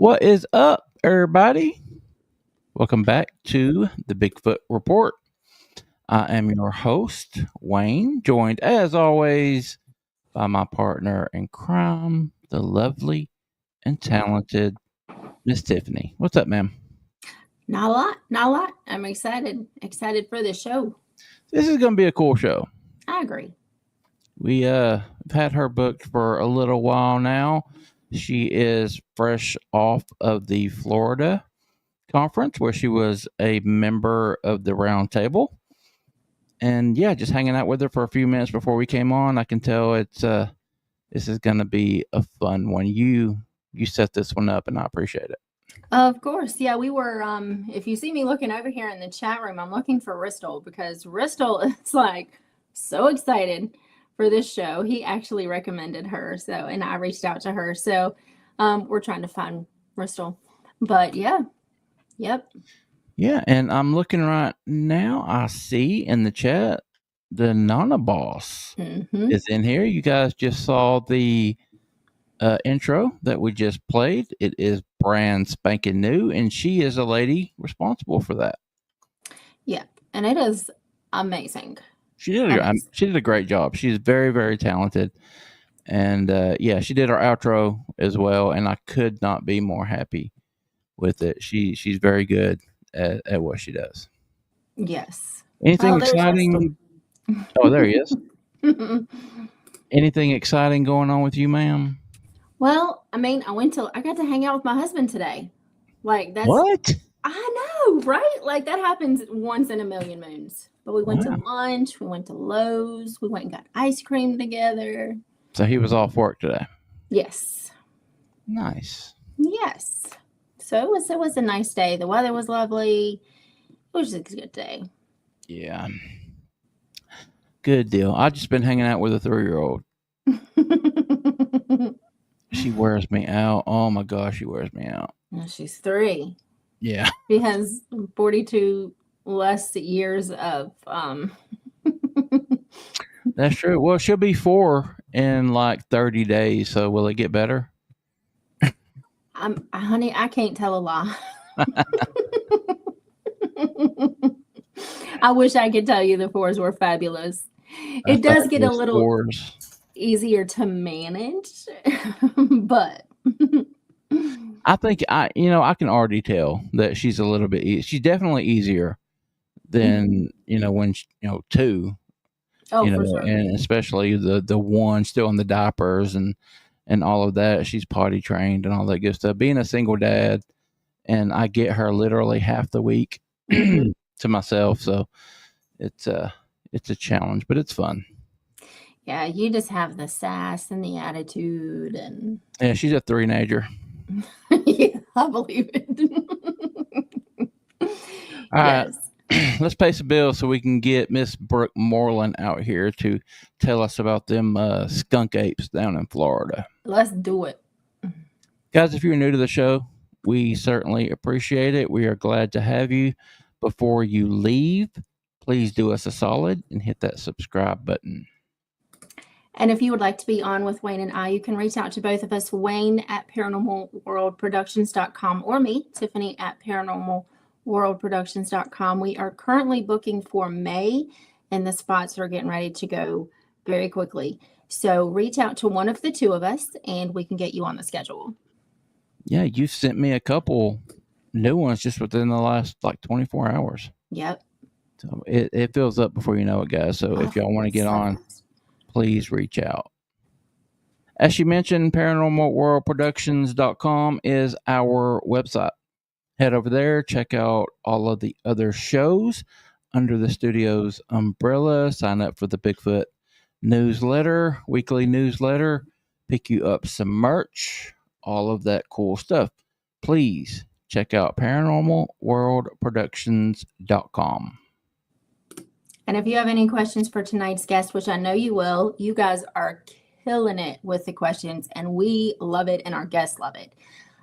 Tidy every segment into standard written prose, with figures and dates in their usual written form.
What is up, everybody? Welcome back to the Bigfoot Report. I am your host, Wayne, joined as always by my partner in crime, the lovely and talented Miss Tiffany. What's up, ma'am? Not a lot, not a lot. I'm excited for the show. This is going to be a cool show. I agree. We've had her booked for a little while now. She is fresh off of the Florida conference where she was a member of the round table. And yeah, just hanging out with her for a few minutes before we came on. I can tell this is going to be a fun one. You set this one up and I appreciate it. Of course. Yeah, we were if you see me looking over here in the chat room, I'm looking for Ristel because Ristel is like so excited for this show. He actually recommended her, and I reached out to her. So we're trying to find Ristel. But yeah. Yep. Yeah, and I'm looking right now. I see in the chat the Nana Boss is in here. You guys just saw the intro that we just played. It is brand spanking new, and she is a lady responsible for that. Yeah, and it is amazing. She did a great job. She's very, very talented. And yeah, she did our outro as well, and I could not be more happy with it. She's very good at what she does. Yes. Anything exciting? Oh, there he is. Anything exciting going on with you, ma'am? Well, I mean, I got to hang out with my husband today. Like that's what? I know, right? Like that happens once in a million moons. But we went to lunch, we went to Lowe's, we went and got ice cream together. So he was off work today. Yes. Nice. Yes. So it was a nice day. The weather was lovely. It was just a good day. Yeah. Good deal. I've just been hanging out with a 3-year-old. She wears me out. Oh my gosh, she wears me out. Well, she's 3. Yeah. She has 42 less years of That's true. Well, she'll be 4 in like 30 days. So will it get better? Honey, I can't tell a lie. I wish I could tell you the 4s were fabulous. It does get a little easier to manage, but I think I can already tell that she's a little bit. She's definitely easier than when 2. Oh, for sure. And especially the one still in the diapers and all of that. She's potty trained and all that good stuff. Being a single dad, and I get her literally half the week to myself, so it's a challenge, but it's fun. Yeah, you just have the sass and the attitude, and yeah, she's a 3-nager. Yeah, I believe it. All right. Let's pay some bills so we can get Miss Brooke Moreland out here to tell us about them skunk apes down in Florida. Let's do it. Guys, if you're new to the show, we certainly appreciate it. We are glad to have you. Before you leave, please do us a solid and hit that subscribe button. And if you would like to be on with Wayne and I, you can reach out to both of us, Wayne at paranormalworldproductions.com or me, Tiffany at paranormalworldproductions.com. We are currently booking for May, and the spots are getting ready to go very quickly. So reach out to one of the two of us, and we can get you on the schedule. Yeah, you sent me a couple new ones just within the last 24 hours. Yep. So it fills up before you know it, guys. So if y'all want to get on, please reach out. As she mentioned, paranormalworldproductions.com is our website. Head over there, check out all of the other shows under the studio's umbrella. Sign up for the Bigfoot newsletter, weekly newsletter, pick you up some merch, all of that cool stuff. Please check out paranormalworldproductions.com. And if you have any questions for tonight's guest, which I know you will, you guys are killing it with the questions, and we love it, and our guests love it.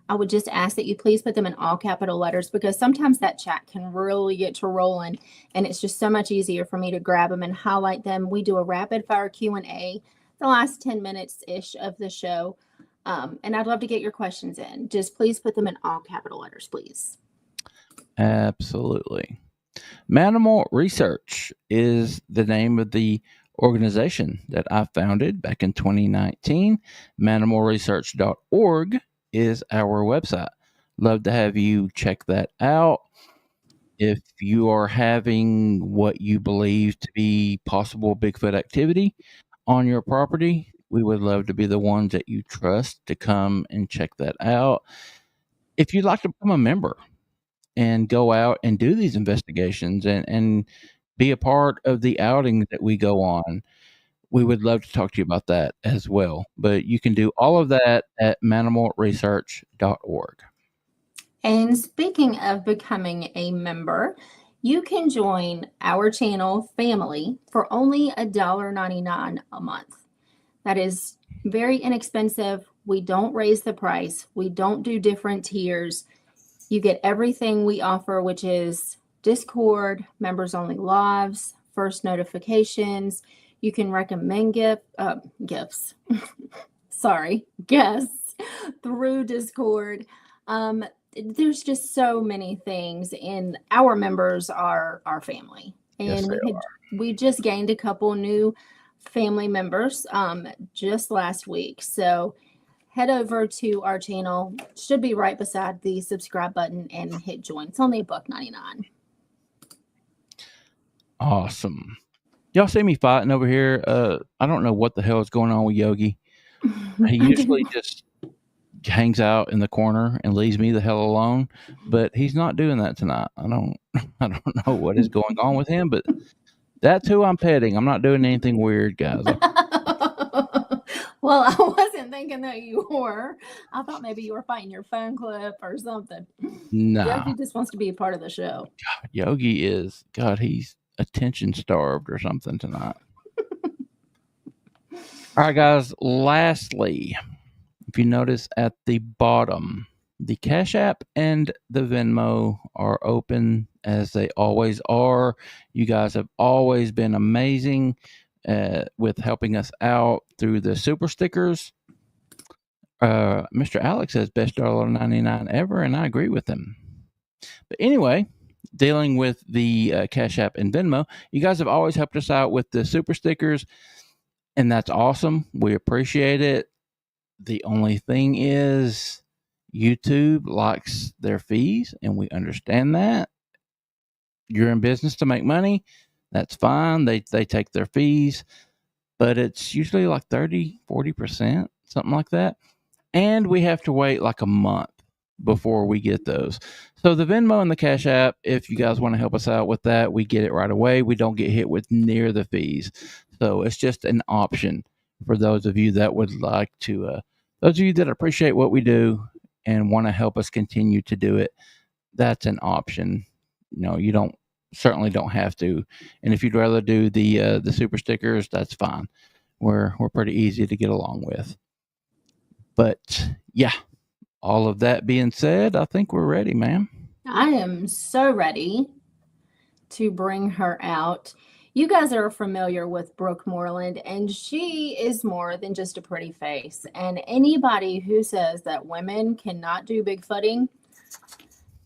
I would just ask that you please put them in all capital letters, because sometimes that chat can really get to rolling, and it's just so much easier for me to grab them and highlight them. We do a rapid fire Q&A the last 10 minutes-ish of the show. And I'd love to get your questions in. Just please put them in all capital letters, please. Absolutely. Manimal Research is the name of the organization that I founded back in 2019. Manimalresearch.org is our website. Love to have you check that out. If you are having what you believe to be possible Bigfoot activity on your property, we would love to be the ones that you trust to come and check that out. If you'd like to become a member and go out and do these investigations and be a part of the outings that we go on, we would love to talk to you about that as well. But you can do all of that at manimalresearch.org. And speaking of becoming a member, you can join our channel family for only $1.99 a month. That is very inexpensive. We don't raise the price. We don't do different tiers. You get everything we offer, which is Discord, members only lives, first notifications. You can recommend gifts. Sorry, guests through Discord. There's just so many things, and our members are our family. Yes, And they we just gained a couple new family members just last week. So head over to our channel. Should be right beside the subscribe button and hit join. It's only $1.99. Awesome. Y'all see me fighting over here? I don't know what the hell is going on with Yogi. He usually just hangs out in the corner and leaves me the hell alone, but he's not doing that tonight. I don't know what is going on with him, but that's who I'm petting. I'm not doing anything weird, guys. Well, I wasn't thinking that you were. I thought maybe you were fighting your phone clip or something. No. Yogi just wants to be a part of the show. God, Yogi is, God, he's attention starved or something tonight. All right, guys. Lastly, if you notice at the bottom, the Cash App and the Venmo are open as they always are. You guys have always been amazing with helping us out through the super stickers. Mr. Alex says best $1.99 ever, and I agree with him. But anyway, dealing with the Cash App and Venmo, you guys have always helped us out with the super stickers, and that's awesome. We appreciate it. The only thing is YouTube likes their fees, and we understand that. You're in business to make money. That's fine. They take their fees, but it's usually like 30, 40%, something like that. And we have to wait like a month before we get those. So the Venmo and the Cash App, if you guys want to help us out with that, we get it right away. We don't get hit with near the fees. So it's just an option for those of you that would like to, those of you that appreciate what we do and want to help us continue to do it. That's an option. You know, you certainly don't have to. And if you'd rather do the super stickers, that's fine. We're pretty easy to get along with. But yeah, all of that being said, I think we're ready, ma'am. I am so ready to bring her out. You guys are familiar with Brooke Moreland, and she is more than just a pretty face. And anybody who says that women cannot do Bigfooting,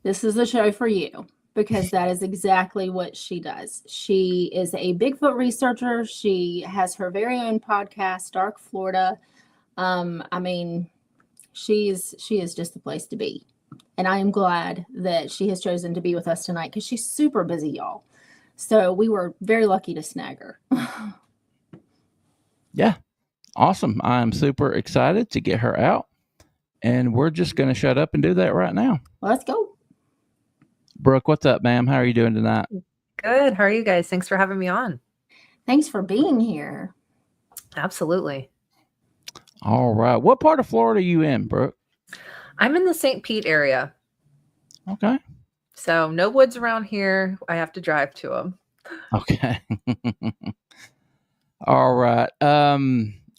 this is the show for you, because that is exactly what she does. She is a Bigfoot researcher. She has her very own podcast, Dark Florida. I mean, she is just the place to be. And I am glad that she has chosen to be with us tonight because she's super busy, y'all. So we were very lucky to snag her. Yeah, awesome. I'm super excited to get her out. And we're just going to shut up and do that right now. Let's go. Brooke, what's up, ma'am? How are you doing tonight? Good. How are you guys? Thanks for having me on. Thanks for being here. Absolutely. All right. What part of Florida are you in, Brooke? I'm in the St. Pete area. Okay. So no woods around here. I have to drive to them. Okay. All right.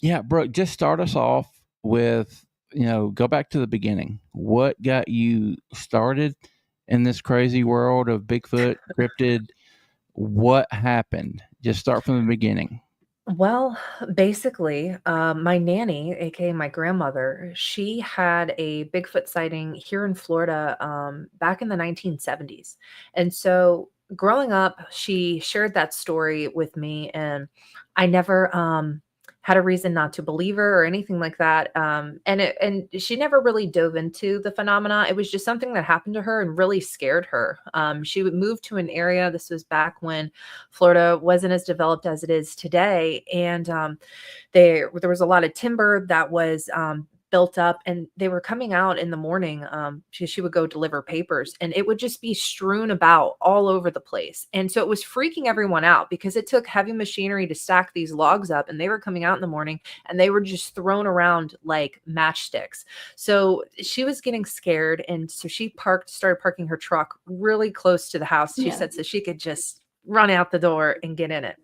Yeah, Brooke, just start us off with, go back to the beginning. What got you started in this crazy world of Bigfoot, cryptid? What happened? Just start from the beginning. Well, basically, my nanny, aka my grandmother, she had a Bigfoot sighting here in Florida back in the 1970s. And so growing up, she shared that story with me, and I never had a reason not to believe her or anything like that. And she never really dove into the phenomena. It was just something that happened to her and really scared her. She would move to an area. This was back when Florida wasn't as developed as it is today, and there was a lot of timber that was built up, and they were coming out in the morning. She would go deliver papers, and it would just be strewn about all over the place, and so it was freaking everyone out because it took heavy machinery to stack these logs up, and they were coming out in the morning, and they were just thrown around like matchsticks. So she was getting scared, and so she started parking her truck really close to the house. She Yeah. said so she could just run out the door and get in it.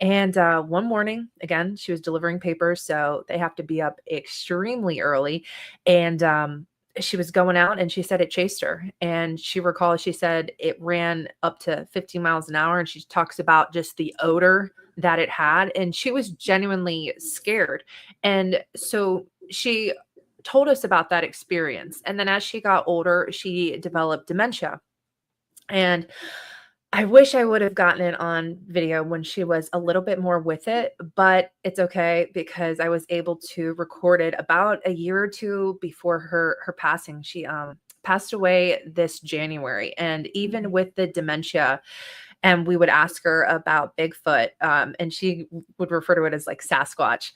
And one morning, again, she was delivering papers, so they have to be up extremely early. And she was going out, and she said it chased her. And she said it ran up to 50 miles an hour. And she talks about just the odor that it had. And she was genuinely scared. And so she told us about that experience. And then as she got older, she developed dementia. And I wish I would have gotten it on video when she was a little bit more with it, but it's okay because I was able to record it about a year or two before her passing. She passed away this January, and even with the dementia, and we would ask her about Bigfoot, and she would refer to it as like Sasquatch.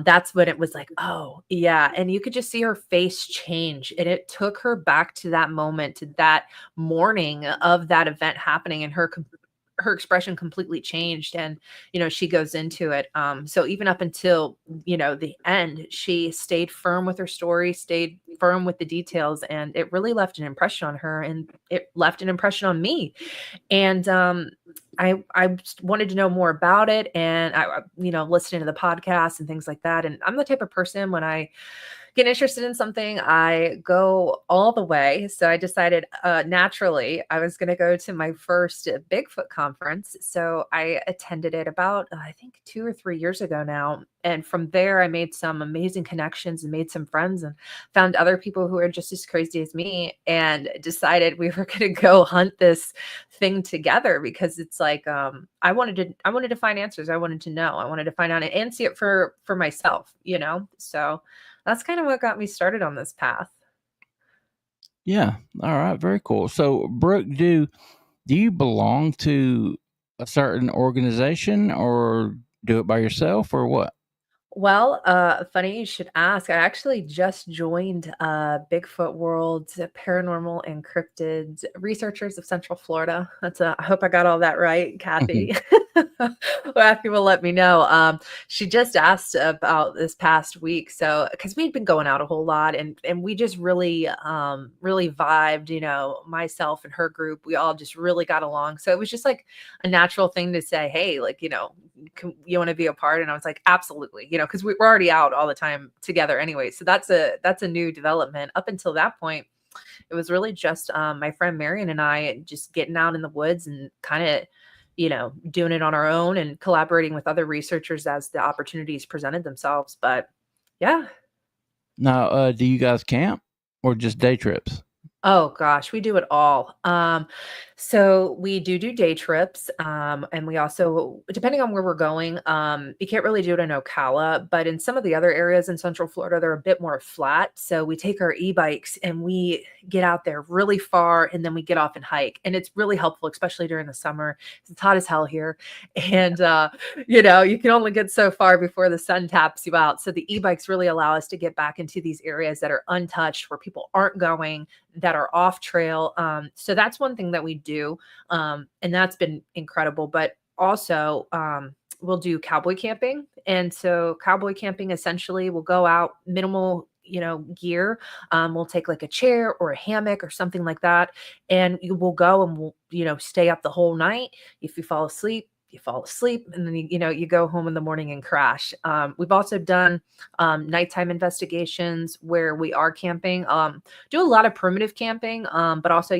That's when it was like, oh yeah, and you could just see her face change, and it took her back to that moment, to that morning of that event happening, and her expression completely changed. And she goes into it. So even up until the end, she stayed firm with her story, stayed firm with the details, and it really left an impression on her, and it left an impression on me. And I just wanted to know more about it, and listening to the podcast and things like that. And I'm the type of person, when I get interested in something, I go all the way. So I decided naturally I was going to go to my first Bigfoot conference. So I attended it about, I think, 2 or 3 years ago now. And from there, I made some amazing connections and made some friends, and found other people who are just as crazy as me, and decided we were going to go hunt this thing together, because it's like I wanted to find answers. I wanted to know. I wanted to find out and see it for myself. So that's kind of what got me started on this path. Yeah. All right. Very cool. So, Brooke, do you belong to a certain organization, or do it by yourself, or what? Well, funny you should ask. I actually just joined Bigfoot World Paranormal and Cryptids Researchers of Central Florida. I hope I got all that right, Kathy. Kathy will let me know. She just asked about this past week, so because we'd been going out a whole lot, and we just really vibed. Myself and her group, we all just really got along. So it was just like a natural thing to say, hey, like, you want to be a part? And I was like, absolutely, because we're already out all the time together anyway. So that's a new development. Up until that point, it was really just my friend Marion and I just getting out in the woods and kind of, doing it on our own and collaborating with other researchers as the opportunities presented themselves. But yeah. Now, do you guys camp or just day trips? Oh gosh, we do it all. So we do day trips, and we also, depending on where we're going, you can't really do it in Ocala, but in some of the other areas in Central Florida, they're a bit more flat. So we take our e-bikes and we get out there really far, and then we get off and hike, and it's really helpful, especially during the summer. It's hot as hell here, and you can only get so far before the sun taps you out. So the e-bikes really allow us to get back into these areas that are untouched, where people aren't going, that are off trail. So that's one thing that we do. And that's been incredible. But also, we'll do cowboy camping. And so cowboy camping, essentially, we'll go out minimal, gear. We'll take like a chair or a hammock or something like that. And you will go, and we'll, stay up the whole night. If you fall asleep, you fall asleep, and then you go home in the morning and crash. We've also done nighttime investigations where we are camping. Do a lot of primitive camping, but also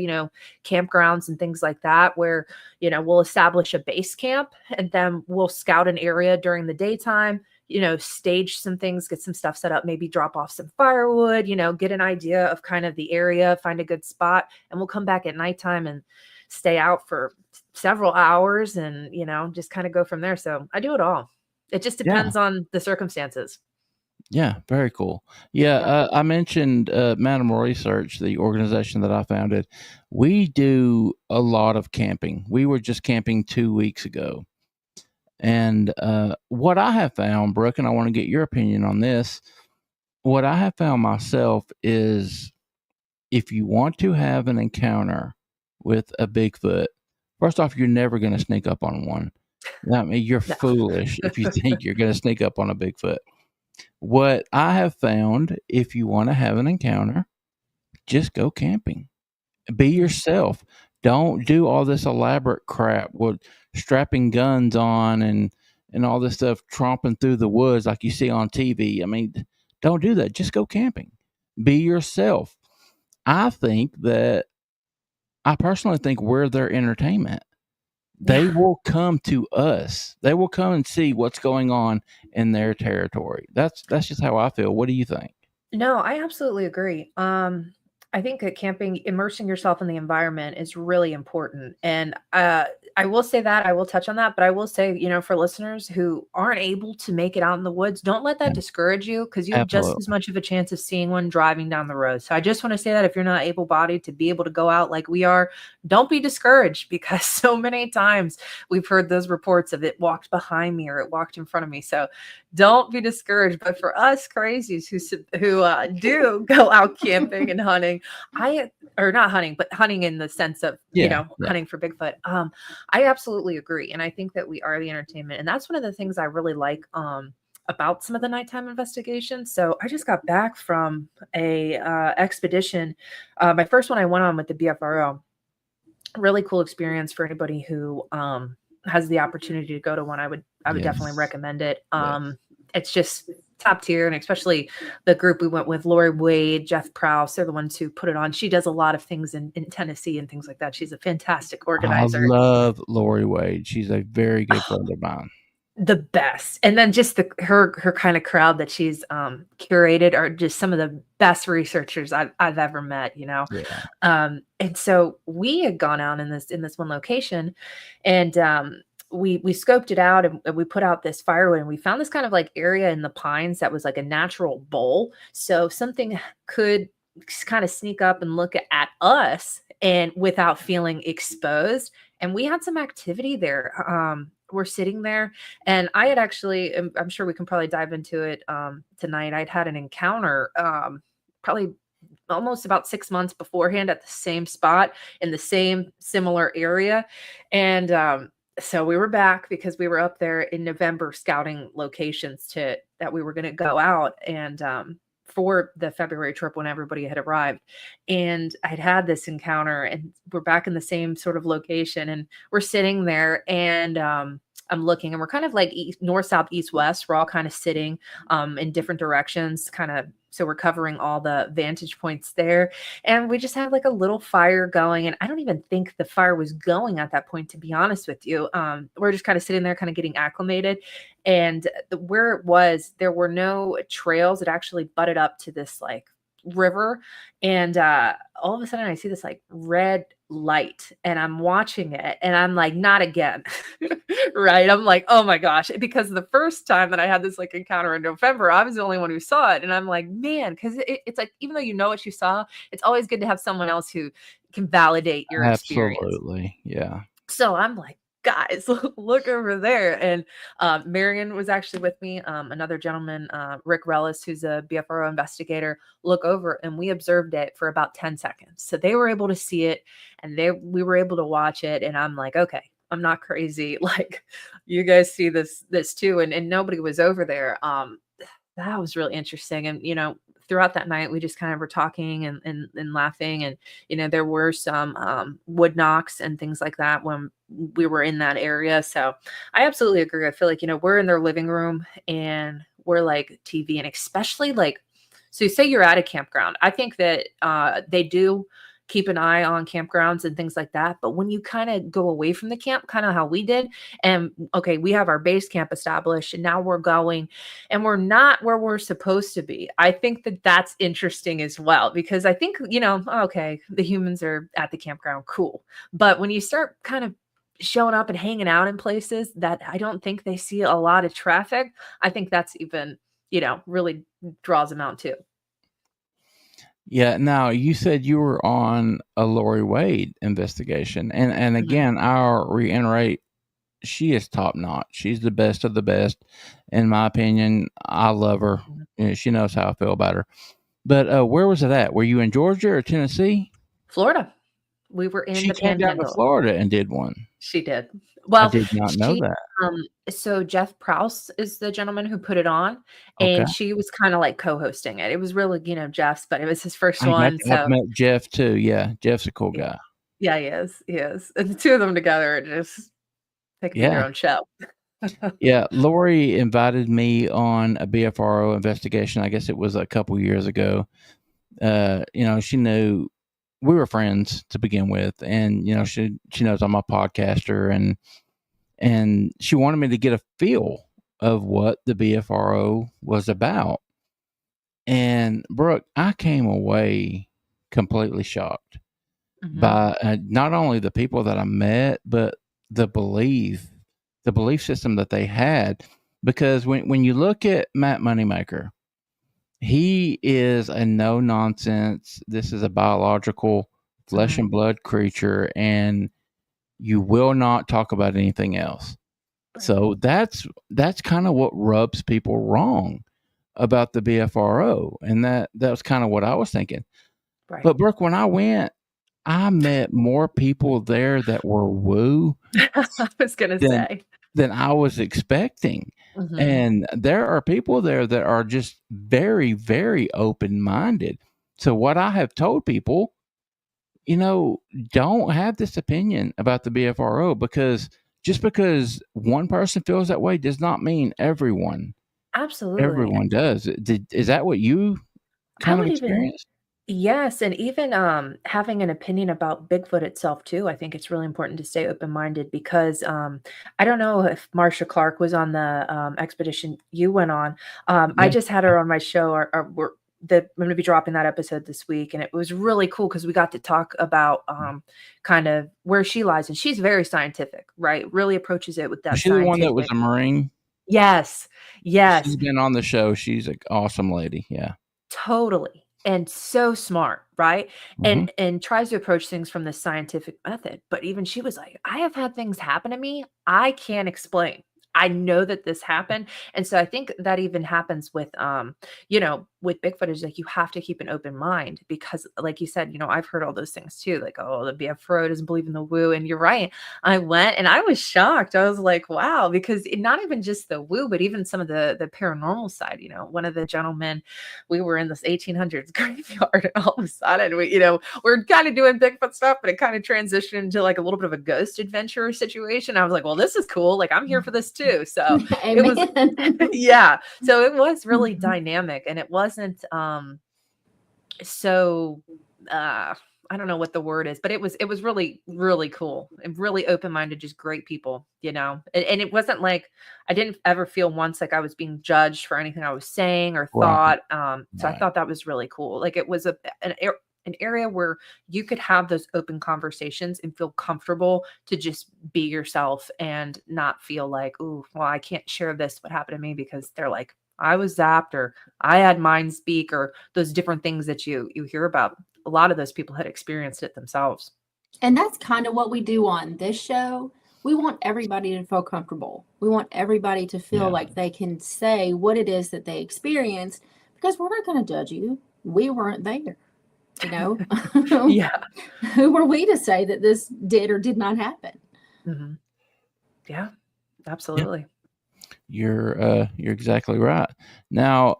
campgrounds and things like that where we'll establish a base camp, and then we'll scout an area during the daytime, stage some things, get some stuff set up, maybe drop off some firewood, get an idea of kind of the area, find a good spot, and we'll come back at nighttime and stay out for several hours and, just kind of go from there. So I do it all. It just Yeah. depends on the circumstances. Yeah, very cool. Yeah, Yeah. I mentioned Manimal Research, the organization that I founded. We do a lot of camping. We were just camping 2 weeks ago. And what I have found, Brooke, and I want to get your opinion on this, what I have found myself is if you want to have an encounter with a Bigfoot, first off, you're never going to sneak up on one. I mean, you're No. foolish if you think you're going to sneak up on a Bigfoot. What I have found, if you want to have an encounter, just go camping. Be yourself. Don't do all this elaborate crap with strapping guns on and all this stuff, tromping through the woods like you see on TV. I mean, don't do that. Just go camping. Be yourself. I personally think we're their entertainment. They will come to us. They will come and see what's going on in their territory. That's just how I feel. What do you think? No, I absolutely agree. I think that camping, immersing yourself in the environment is really important. And I will say that, I will touch on that, but I will say, for listeners who aren't able to make it out in the woods, don't let that discourage you, because you have just as Absolutely. much of a chance of seeing one driving down the road. So I just want to say that if you're not able-bodied to be able to go out like we are, don't be discouraged, because so many times we've heard those reports of it walked behind me or it walked in front of me. So don't be discouraged. But for us crazies who do go out camping and hunting, or not hunting, but hunting in the sense of, hunting for Bigfoot. I absolutely agree. And I think that we are the entertainment. And that's one of the things I really like about some of the nighttime investigations. So I just got back from a expedition. My first one I went on with the BFRO. Really cool experience for anybody who has the opportunity to go to one. I would definitely Yes. recommend it. Yes. It's just top tier, and especially the group we went with, Lori Wade, Jeff Prowse, they're the ones who put it on. She does a lot of things in Tennessee and things like that. She's a fantastic I organizer. love Lori Wade. She's a very good friend of mine. The best. And then just her kind of crowd that she's curated are just some of the best researchers I've ever met, Yeah. And so we had gone out in this one location, and we scoped it out, and we put out this firewood, and we found this kind of like area in the pines that was like a natural bowl. So something could kind of sneak up and look at us and without feeling exposed. And we had some activity there. We're sitting there, and I had actually, I'm sure we can probably dive into it tonight. I'd had an encounter probably almost about 6 months beforehand at the same spot in the same similar area. And so we were back because we were up there in November scouting locations that we were going to go out and for the February trip when everybody had arrived. And I'd had this encounter, and we're back in the same sort of location, and we're sitting there, and I'm looking, and we're kind of like north, south, east, west. We're all kind of sitting in different directions, kind of. So we're covering all the vantage points there. And we just had like a little fire going. And I don't even think the fire was going at that point, to be honest with you. We're just kind of sitting there, kind of getting acclimated. And where it was, there were no trails. It actually butted up to this like river. And all of a sudden I see this like red light, and I'm watching it, and I'm like, not again. Right. I'm like, oh my gosh. Because the first time that I had this like encounter in November, I was the only one who saw it. And I'm like, man, because it's like, even though you know what you saw, it's always good to have someone else who can validate your experience. Absolutely. Yeah. So I'm like, guys, look over there. And Marion was actually with me, another gentleman, Rick Rellis, who's a BFRO investigator, look over, and we observed it for about 10 seconds. So they were able to see it, and we were able to watch it. And I'm like, okay, I'm not crazy. Like, you guys see this too. And nobody was over there. That was really interesting. And, throughout that night, we just kind of were talking and laughing. And, there were some wood knocks and things like that when we were in that area. So I absolutely agree. I feel like, we're in their living room and we're like TV, and especially like, so you say you're at a campground. I think that they do keep an eye on campgrounds and things like that. But when you kind of go away from the camp, kind of how we did, and okay, we have our base camp established and now we're going and we're not where we're supposed to be. I think that that's interesting as well, because I think, okay, the humans are at the campground, cool. But when you start kind of showing up and hanging out in places that I don't think they see a lot of traffic, I think that's even, really draws them out too. Yeah. Now, you said you were on a Lori Wade investigation, and again, I'll reiterate, she is top notch. She's the best of the best, in my opinion. I love her. She knows how I feel about her. But where was it at? Were you in Georgia or Tennessee? Florida. We were in She the came down to Panhandle. Florida and did one. She did. I Well, did not know that. so Jeff Prouse is the gentleman who put it on, Okay. and she was kind of like co-hosting it. It was really, Jeff's, but it was his first I one. I've met Jeff too. Yeah, Jeff's a cool guy. Yeah, he is. He is. And the two of them together are just picking their own show. Yeah, Lori invited me on a BFRO investigation. I guess it was a couple years ago. She knew we were friends to begin with, and she knows I'm a podcaster, and she wanted me to get a feel of what the BFRO was about. And Brooke, I came away completely shocked by not only the people that I met, but the belief system that they had. Because when you look at Matt Moneymaker, he is a no nonsense. This is a biological flesh and blood creature, and you will not talk about anything else. So that's kind of what rubs people wrong about the BFRO, and that was kind of what I was thinking. Right. But Brooke, when I went, I met more people there that were woo. I was gonna say than I was expecting. And there are people there that are just very, very open minded. So what I have told people, don't have this opinion about the BFRO, because just because one person feels that way does not mean everyone does. Is that what you kind of experienced? Yes, and even having an opinion about Bigfoot itself too. I think it's really important to stay open-minded, because I don't know if Marsha Clark was on the expedition you went on. I just had her on my show. I'm going to be dropping that episode this week, and it was really cool because we got to talk about kind of where she lies, and she's very scientific, right? Really approaches it with that. She's the one that was a Marine. Yes. She's been on the show. She's an awesome lady. Yeah, totally. And so smart, right? And tries to approach things from the scientific method. But even she was like, I have had things happen to me I can't explain. I know that this happened. And so I think that even happens with with Bigfoot, is like you have to keep an open mind, because like you said, I've heard all those things too, like, oh, the BFRO doesn't believe in the woo. And you're right. I went and I was shocked. I was like, wow, because not even just the woo, but even some of the paranormal side. One of the gentlemen, we were in this 1800s graveyard, and all of a sudden we're kind of doing Bigfoot stuff, but it kind of transitioned into like a little bit of a ghost adventure situation. I was like, well, this is cool. Like, I'm here for this too. So it was, yeah. So it was really dynamic, and it wasn't so I don't know what the word is, but it was really, really cool and really open-minded, just great people, and it wasn't like, I didn't ever feel once like I was being judged for anything I was saying or thought. So I thought that was really cool. Like, it was an area where you could have those open conversations and feel comfortable to just be yourself and not feel like, oh, well, I can't share this, what happened to me, because they're like, I was zapped, or I had mind speak, or those different things that you hear about. A lot of those people had experienced it themselves. And that's kind of what we do on this show. We want everybody to feel comfortable. We want everybody to feel like they can say what it is that they experienced, because we're not going to judge you. We weren't there. Yeah. Who were we to say that this did or did not happen? Yeah, absolutely. You're exactly right. Now,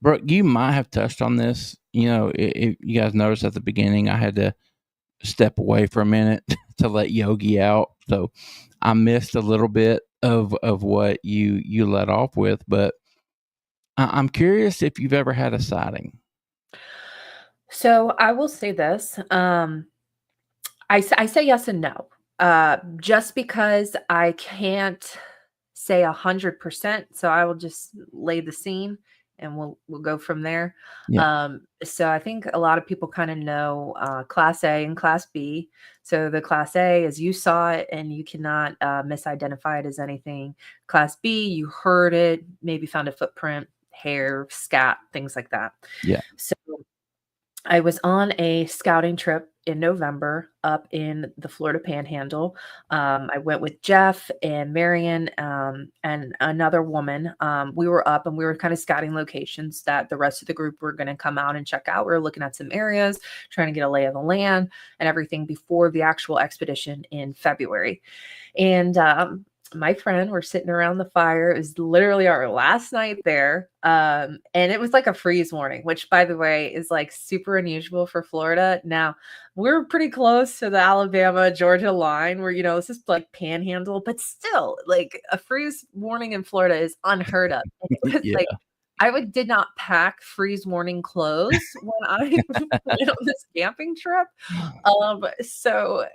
Brooke, you might have touched on this. If you guys noticed at the beginning, I had to step away for a minute to let Yogi out, so I missed a little bit of what you let off with. But I'm curious if you've ever had a sighting. So I will say this. I say yes and no. Just because I can't say 100%, so I will just lay the scene and we'll go from there. Yeah. So I think a lot of people kind of know Class A and Class B. So the Class A is you saw it and you cannot misidentify it as anything. Class B, you heard it, maybe found a footprint, hair, scat, things like that. Yeah. So I was on a scouting trip in November up in the Florida Panhandle. I went with Jeff and Marion and another woman. We were up and we were kind of scouting locations that the rest of the group were going to come out and check out. We were looking at some areas, trying to get a lay of the land and everything before the actual expedition in February. And my friend, we're sitting around the fire. It was literally our last night there. And it was like a freeze warning, which by the way is like super unusual for Florida. Now we're pretty close to the Alabama, Georgia line where, this is like panhandle, but still like a freeze warning in Florida is unheard of. And it was Yeah. like, I did not pack freeze warning clothes when I went on this camping trip. So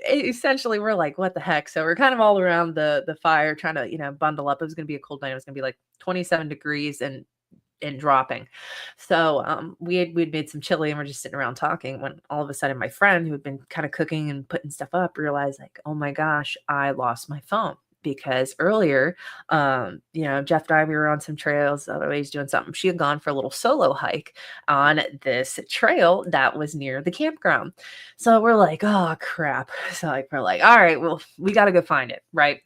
essentially we're like, what the heck? So we're kind of all around the fire trying to, bundle up. It was going to be a cold night. It was going to be like 27 degrees and dropping. So we'd made some chili and we're just sitting around talking when all of a sudden my friend who had been kind of cooking and putting stuff up realized like, oh my gosh, I lost my phone. Because earlier, Jeff and I, we were on some trails, otherwise doing something. She had gone for a little solo hike on this trail that was near the campground. So we're like, oh crap. So like, we're like, all right, well, we got to go find it. Right.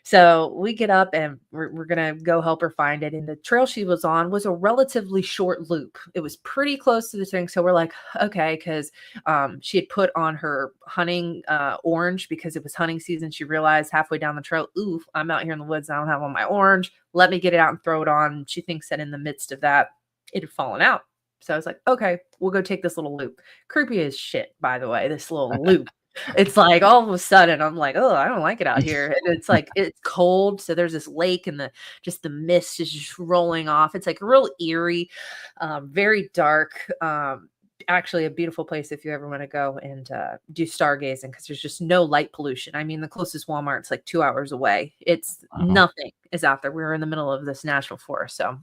So we get up and we're going to go help her find it. And the trail she was on was a relatively short loop. It was pretty close to the thing. So we're like, okay, because she had put on her hunting orange because it was hunting season. She realized halfway down the trail, ooh, I'm out here in the woods. I don't have on my orange. Let me get it out and throw it on. She thinks that in the midst of that, it had fallen out. So I was like, okay, we'll go take this little loop. Creepy as shit, by the way, this little loop. It's like all of a sudden I'm like, oh, I don't like it out here. And it's like it's cold. So there's this lake and the mist is just rolling off. It's like real eerie, very dark. Actually a beautiful place if you ever want to go and do stargazing because there's just no light pollution. I mean, the closest Walmart's like 2 hours away. It's nothing is out there. We're in the middle of this national forest. So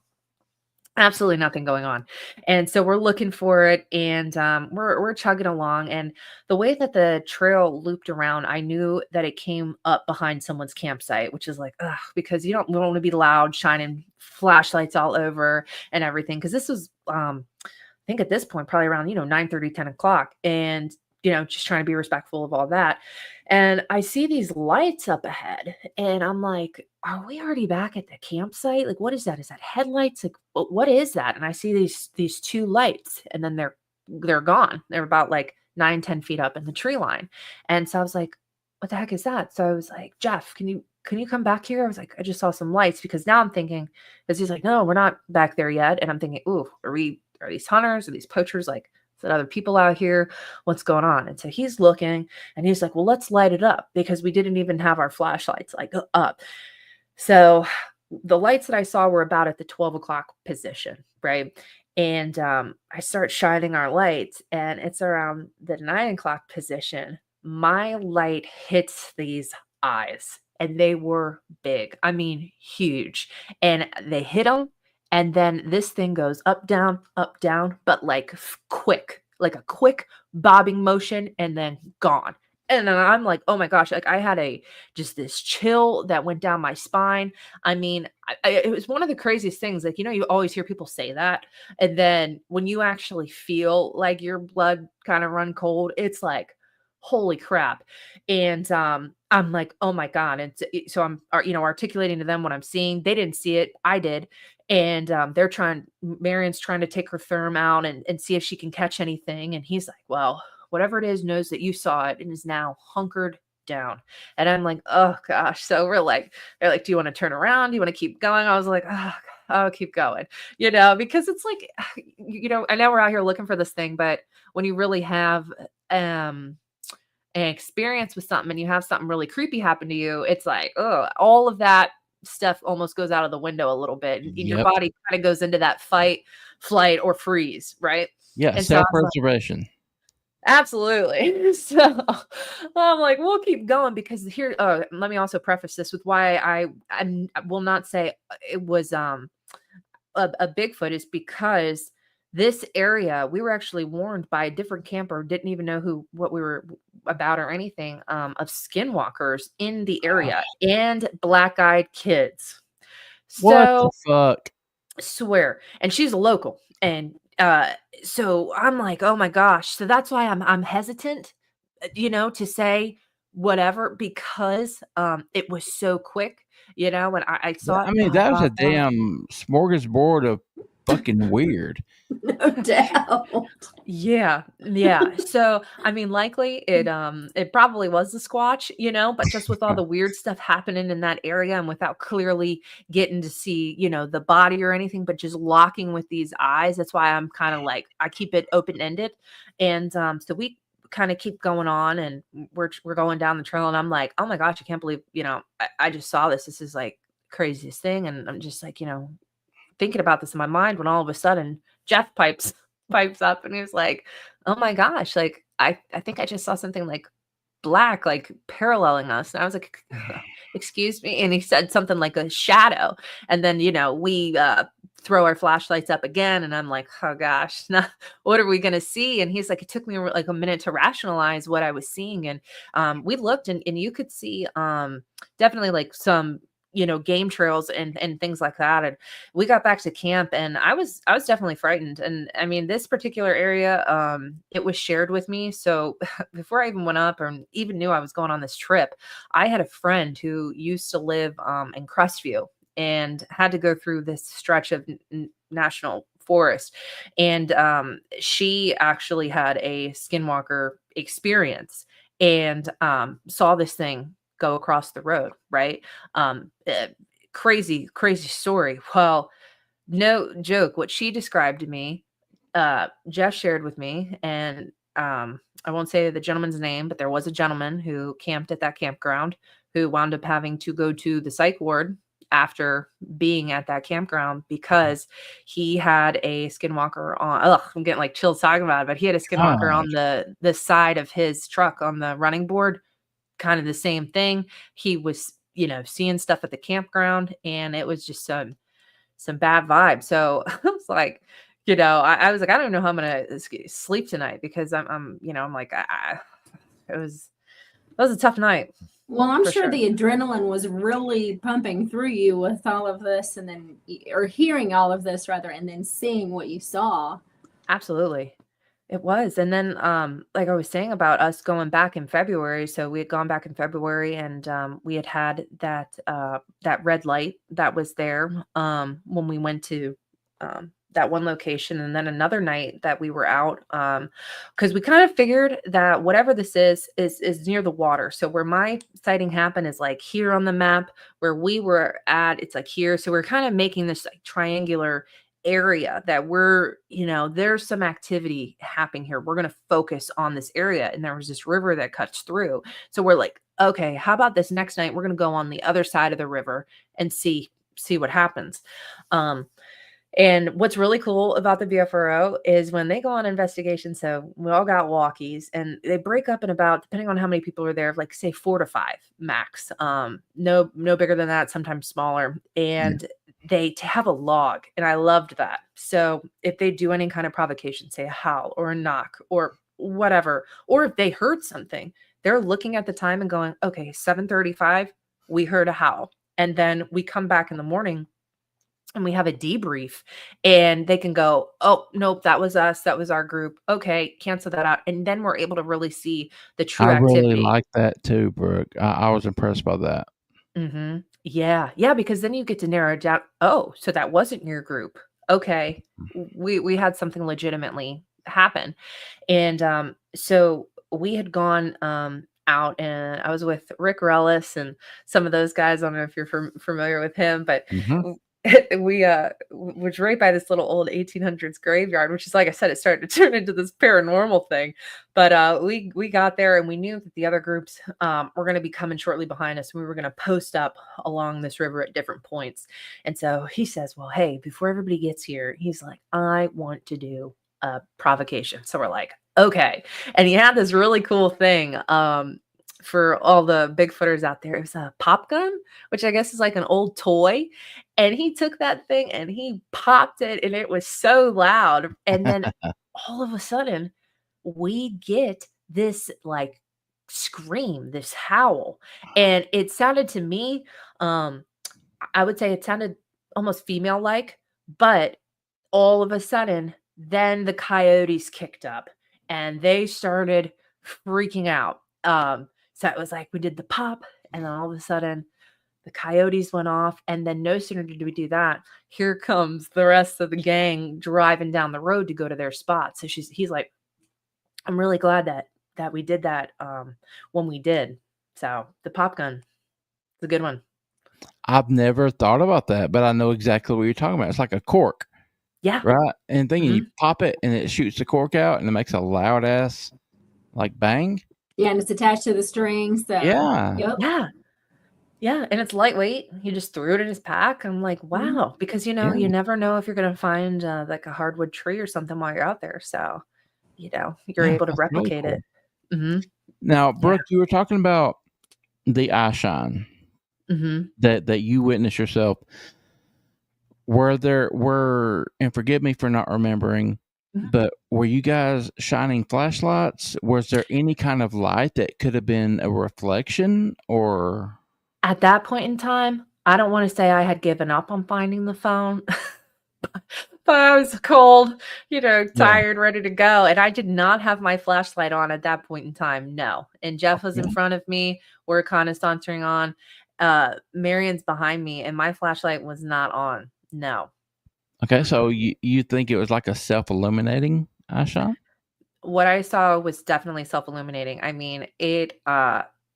absolutely nothing going on. And so we're looking for it and we're chugging along. And the way that the trail looped around, I knew that it came up behind someone's campsite, which is like, ugh, because we don't want to be loud, shining flashlights all over and everything. Because this was, I think at this point, probably around, 9:30, 10 o'clock. And just trying to be respectful of all that. And I see these lights up ahead and I'm like, are we already back at the campsite? Like, what is that? Is that headlights? Like, what is that? And I see these two lights and then they're gone. They're about like 9-10 feet up in the tree line. And so I was like, what the heck is that? So I was like, Jeff, can you come back here? I was like, I just saw some lights because now I'm thinking, because he's like, no, we're not back there yet. And I'm thinking, ooh, are these hunters? Are these poachers? Like, is there other people out here? What's going on? And so he's looking and he's like, well, let's light it up because we didn't even have our flashlights like up. So the lights that I saw were about at the 12 o'clock position, right? And I start shining our lights and it's around the 9 o'clock position. My light hits these eyes and they were big. I mean, huge. And they hit them. And then this thing goes up, down, but like quick, like a quick bobbing motion and then gone. And then I'm like, oh my gosh, like I had just this chill that went down my spine. I mean, it was one of the craziest things. Like, you always hear people say that. And then when you actually feel like your blood kind of run cold, it's like, holy crap. And I'm like, oh my God. And so I'm, articulating to them what I'm seeing. They didn't see it. I did. And Marion's trying to take her therm out and see if she can catch anything. And he's like, well, whatever it is knows that you saw it and is now hunkered down. And I'm like, oh gosh. So they're like, do you want to turn around? Do you want to keep going? I was like, oh, I'll keep going, you know, because it's like, you know, I know we're out here looking for this thing, but when you really have an experience with something and you have something really creepy happen to you, it's like, oh, all of that stuff almost goes out of the window a little bit. And your Yep. body kind of goes into that fight, flight, or freeze, right? Yeah. And so I Self was like, preservation. absolutely. So I'm like, we'll keep going because here, let me also preface this with why I will not say it was a Bigfoot is because this area we were actually warned by a different camper, didn't even know what we were about or anything, of skinwalkers in the area and black-eyed kids. What the So fuck? swear, and she's a local, and so I'm like, oh my gosh. So that's why I'm hesitant, you know, to say whatever, because it was so quick, you know, when I saw it. I mean, Oh that was a god, that damn smorgasbord of fucking weird. No doubt. yeah, yeah. So, I mean, likely it probably was the Squatch, you know, but just with all the weird stuff happening in that area and without clearly getting to see, you know, the body or anything, but just locking with these eyes. That's why I'm kind of like I keep it open-ended. And so we kind of keep going on and we're going down the trail and I'm like, "Oh my gosh, I can't believe, you know, I just saw this. This is like craziest thing." And I'm just like, you know, thinking about this in my mind when all of a sudden Jeff pipes up and he was like, "Oh my gosh, like I think I just saw something like black like paralleling us." And I was like, "Excuse me?" And he said something like a shadow. And then, you know, we throw our flashlights up again and I'm like, "Oh gosh, what are we going to see?" And he's like, it took me like a minute to rationalize what I was seeing. And we looked and you could see definitely like some, you know, game trails and things like that. And we got back to camp and I was definitely frightened. And I mean, this particular area, it was shared with me. So before I even went up or even knew I was going on this trip, I had a friend who used to live in Crestview and had to go through this stretch of national forest. And she actually had a skinwalker experience and saw this thing go across the road, right? Crazy, crazy story. Well, no joke. What she described to me, Jeff shared with me, and I won't say the gentleman's name, but there was a gentleman who camped at that campground who wound up having to go to the psych ward after being at that campground because he had a skinwalker on. Ugh, I'm getting like chills talking about it, but he had a skinwalker God. on the side of his truck on the running board, kind of the same thing. He was, you know, seeing stuff at the campground and it was just some bad vibes. So I was like, you know, I was like, I don't know how I'm gonna sleep tonight because I'm you know, I'm like, it was a tough night Well, I'm for sure sure. the adrenaline was really pumping through you with all of this and then, or hearing all of this rather, and then seeing what you saw. Absolutely. It was. And then like I was saying about us going back in February, so we had gone back in February and we had that red light that was there when we went to that one location, and then another night that we were out because we kind of figured that whatever this is near the water. So where my sighting happened is like here on the map, where we were at it's like here. So we're kind of making this like triangular area that we're, you know, there's some activity happening here. We're going to focus on this area. And there was this river that cuts through. So we're like, okay, how about this next night? We're going to go on the other side of the river and see what happens. And what's really cool about the BFRO is when they go on investigation. So we all got walkies and they break up in about, depending on how many people are there, like say 4 to 5 max. No bigger than that, sometimes smaller. And they have a log. And I loved that. So if they do any kind of provocation, say a howl or a knock or whatever, or if they heard something, they're looking at the time and going, okay, 7:35, we heard a howl. And then we come back in the morning and we have a debrief and they can go, oh, nope, that was us. That was our group. Okay, cancel that out. And then we're able to really see the true I really activity. like that too, Brooke. I was impressed by that. Mm-hmm. Yeah. Yeah. Because then you get to narrow it down. Oh, so that wasn't your group. Okay. We had something legitimately happen. And so we had gone out and I was with Rick Rellis and some of those guys. I don't know if you're familiar with him, but Mhm. we was right by this little old 1800s graveyard, which is, like I said, it started to turn into this paranormal thing. But we got there, and we knew that the other groups were going to be coming shortly behind us. We were going to post up along this river at different points. And so he says, well, hey, before everybody gets here, he's like, I want to do a provocation. So we're like, okay. And he had this really cool thing for all the Bigfooters out there. It was a pop gun, which I guess is like an old toy. And he took that thing and he popped it, and it was so loud. And then all of a sudden, we get this like scream, this howl. And it sounded to me, I would say it sounded almost female like, but all of a sudden, then the coyotes kicked up and they started freaking out. So it was like we did the pop, and then all of a sudden the coyotes went off. And then no sooner did we do that, here comes the rest of the gang driving down the road to go to their spot. So he's like, I'm really glad that we did that when we did. So the pop gun, it's a good one. I've never thought about that, but I know exactly what you're talking about. It's like a cork. Yeah. Right? And thinking you pop it and it shoots the cork out and it makes a loud ass like bang. Yeah, and it's attached to the string. So Yeah. Yep. Yeah. And it's lightweight. He just threw it in his pack. I'm like, wow. Because you Yeah. never know if you're gonna find like a hardwood tree or something while you're out there. So, you're able to that's really replicate cool. it. Now, Brooke, you were talking about the eye shine that you witnessed yourself. And forgive me for not remembering, but were you guys shining flashlights? Was there any kind of light that could have been a reflection or? At that point in time, I don't want to say I had given up on finding the phone, but I was cold, tired, ready to go. And I did not have my flashlight on at that point in time. No. And Jeff was in front of me. We're kind of sauntering on. Marion's behind me, and my flashlight was not on. No. Okay, so you think it was like a self-illuminating eye shine? What I saw was definitely self-illuminating. I mean, it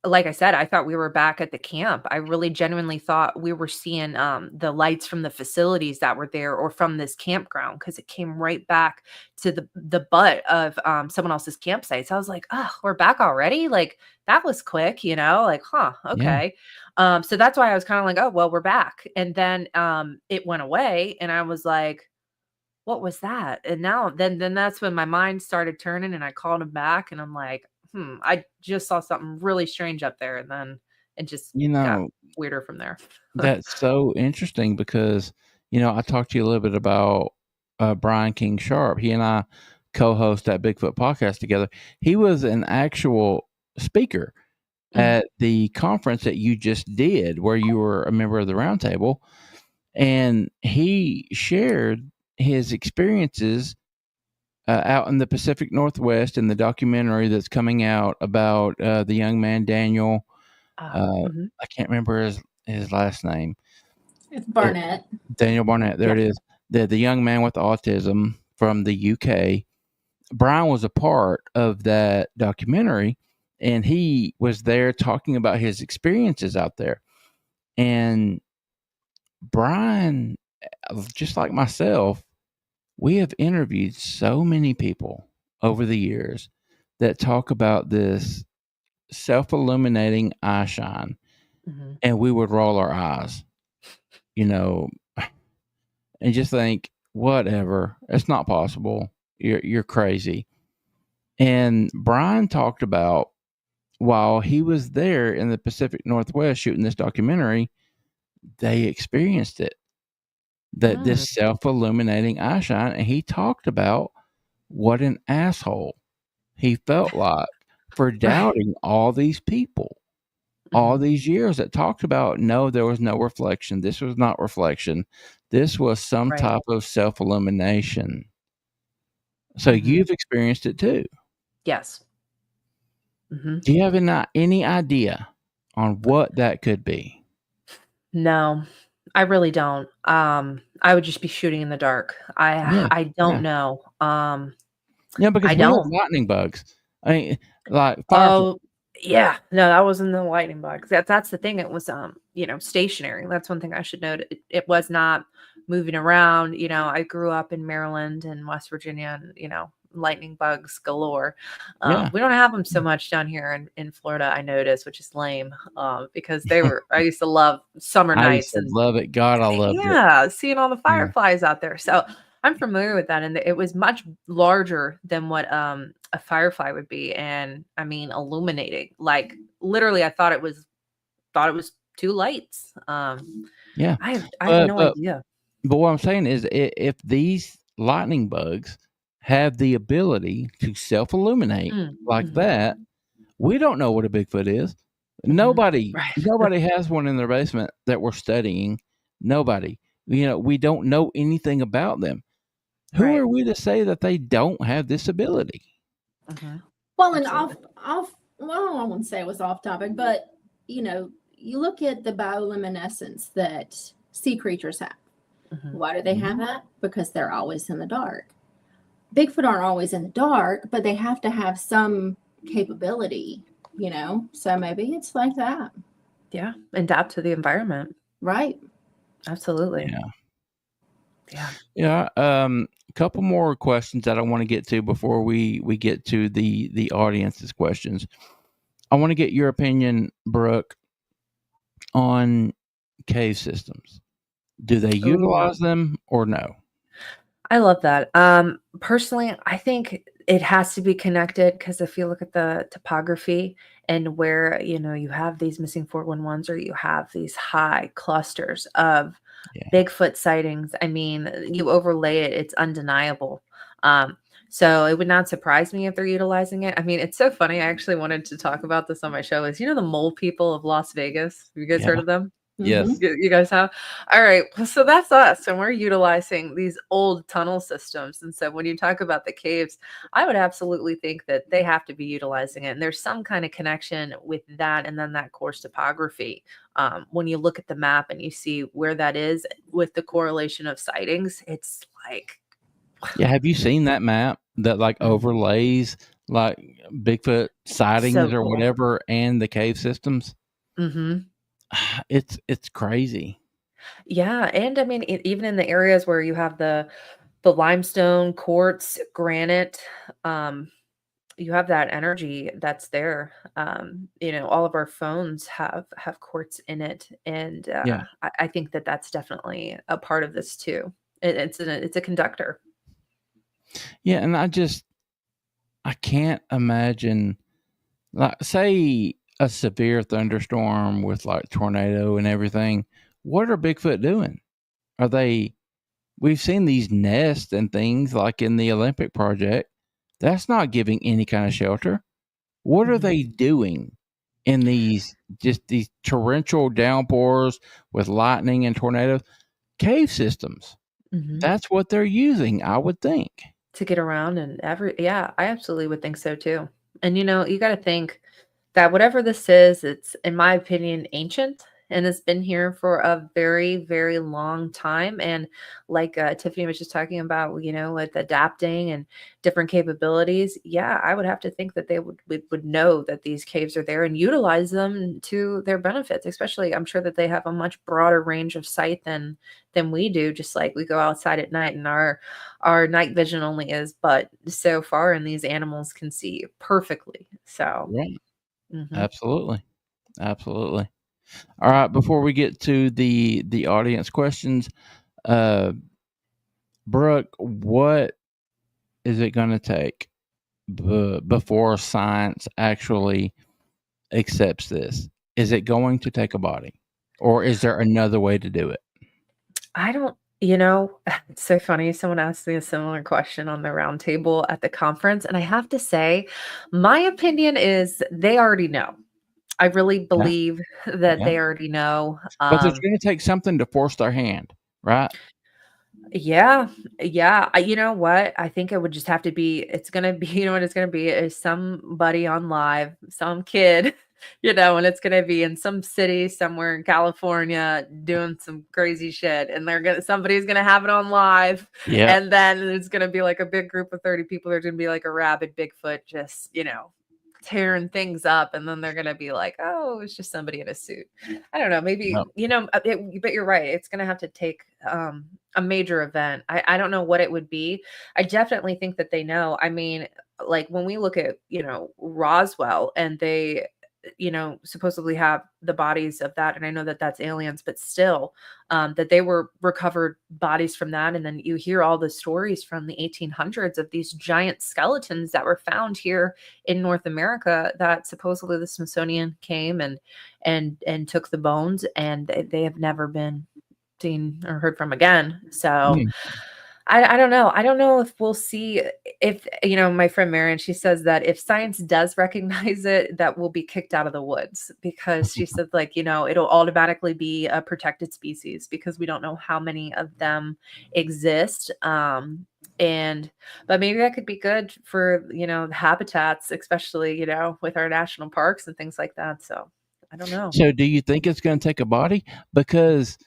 like I said, I thought we were back at the camp. I really genuinely thought we were seeing the lights from the facilities that were there or from this campground, because it came right back to the butt of someone else's campsite. So I was like, oh, we're back already? Like, that was quick, like, huh, okay. So that's why I was kind of like, oh, well, we're back. And then it went away, and I was like, what was that? And now then that's when my mind started turning, and I called him back, and I'm like, I just saw something really strange up there. And then it just got weirder from there. That's so interesting because, I talked to you a little bit about Brian King Sharp. He and I co-host that Bigfoot podcast together. He was an actual speaker at the conference that you just did, where you were a member of the roundtable, and he shared his experiences out in the Pacific Northwest in the documentary that's coming out about the young man Daniel. I can't remember his last name. It's Barnett. Daniel Barnett. There it is. The young man with autism from the UK. Brian was a part of that documentary, and he was there talking about his experiences out there. And Brian, just like myself, we have interviewed so many people over the years that talk about this self-illuminating eye shine, and we would roll our eyes, and just think, whatever, it's not possible. You're crazy. And Brian talked about, while he was there in the Pacific Northwest shooting this documentary, they experienced it. This self-illuminating eye shine, and he talked about what an asshole he felt like for doubting all these people, all these years that talked about, no, there was no reflection. This was not reflection. This was some type of self-illumination. So you've experienced it too. Yes. Do you have any idea on what that could be? No, I really don't. I would just be shooting in the dark. I don't know. Because I we have don't. lightning bugs. I mean, like fireflies. Yeah, no, that wasn't the lightning bug. That's the thing. It was stationary. That's one thing I should note. It was not moving around. I grew up in Maryland and West Virginia, and lightning bugs galore. Yeah. We don't have them so much down here in Florida. I noticed, which is lame. Because I used to love summer I used nights to and love it. God, I loved it. yeah, seeing all the Yeah. fireflies out there. So I'm familiar with that, and it was much larger than what a firefly would be, and I mean illuminating. Like literally, I thought it was two lights. Yeah. I had no But idea. what I'm saying is, if these lightning bugs have the ability to self-illuminate like Mhm. that, we don't know what a Bigfoot is. Mhm. Nobody Right. has one in their basement that we're studying. Nobody. We don't know anything about them. Who Right. are we to say that they don't have this ability? Mhm. Well, and Absolutely. well, I wouldn't say it was off topic, but you look at the bioluminescence that sea creatures have. Mhm. Why do they have that? Because they're always in the dark. Bigfoot aren't always in the dark, but they have to have some capability, So maybe it's like that. Yeah, adapt to the environment. Right. Absolutely. Yeah. Yeah. Yeah. A couple more questions that I want to get to before we get to the audience's questions. I want to get your opinion, Brooke, on cave systems. Do they Ooh. utilize them or no? I love that. Personally, I think it has to be connected because if you look at the topography and where, you have these missing 411s or you have these high clusters of Yeah. Bigfoot sightings, I mean, you overlay it, it's undeniable. So it would not surprise me if they're utilizing it. I mean, it's so funny. I actually wanted to talk about this on my show. Is the mole people of Las Vegas? Have you guys heard Yeah. of them? Yes. You guys have? All right. Well, so that's us. And we're utilizing these old tunnel systems. And so when you talk about the caves, I would absolutely think that they have to be utilizing it. And there's some kind of connection with that and then that course topography. When you look at the map and you see where that is with the correlation of sightings, it's like, Yeah. Have you seen that map that overlays like Bigfoot so sightings or cool. whatever and the cave systems? Mm-hmm. It's crazy. Yeah. And I mean, even in the areas where you have the limestone, quartz, granite, um, you have that energy that's there. All of our phones have quartz in it, and Yeah. I think that that's definitely a part of this too. It's a conductor. Yeah. And I can't imagine, like, say a severe thunderstorm with like tornado and everything. What are Bigfoot doing? Are they? We've seen these nests and things like in the Olympic project. That's not giving any kind of shelter. What are Mhm. they doing in these torrential downpours with lightning and tornadoes? Cave systems. Mhm. That's what they're using, I would think. To get around and yeah, I absolutely would think so too. And you got to think that whatever this is, it's in my opinion ancient and it's been here for a very, very long time. And like Tiffany was just talking about, with adapting and different capabilities, yeah, I would have to think that they would know that these caves are there and utilize them to their benefits. Especially, I'm sure that they have a much broader range of sight than we do. Just like we go outside at night and our night vision only is but so far, and these animals can see perfectly. So, Right. mhm. Absolutely. Absolutely. All right. Before we get to the audience questions, uh, Brooke, what is it going to take before science actually accepts this? Is it going to take a body, or is there another way to do it? I don't, it's so funny. Someone asked me a similar question on the roundtable at the conference, and I have to say, my opinion is they already know. I really Yeah. believe that Yeah. they already know. But there's going to take something to force their hand, right? Yeah, yeah. You know what? I think it would just have to be. It's gonna be. You know what it's gonna be is somebody on live, some kid, and it's gonna be in some city somewhere in California doing some crazy shit, and somebody's gonna have it on live, Yeah. and then it's gonna be like a big group of 30 people. There's gonna be like a rabid Bigfoot, just tearing things up, and then they're gonna be like, oh, it's just somebody in a suit. I don't know, maybe No. but you're right, it's gonna have to take a major event. I don't know what it would be. I definitely think that they know. I mean, like when we look at Roswell, and they supposedly have the bodies of that, and I know that that's aliens, but still, that they were recovered bodies from that. And then you hear all the stories from the 1800s of these giant skeletons that were found here in North America, that supposedly the Smithsonian came and took the bones, and they have never been seen or heard from again. So I don't know. I don't know if we'll see, if, my friend Marion, she says that if science does recognize it, that we'll be kicked out of the woods, because she said, like, it'll automatically be a protected species because we don't know how many of them exist. But maybe that could be good for, the habitats, especially, with our national parks and things like that. So I don't know. So do you think it's going to take a body? Because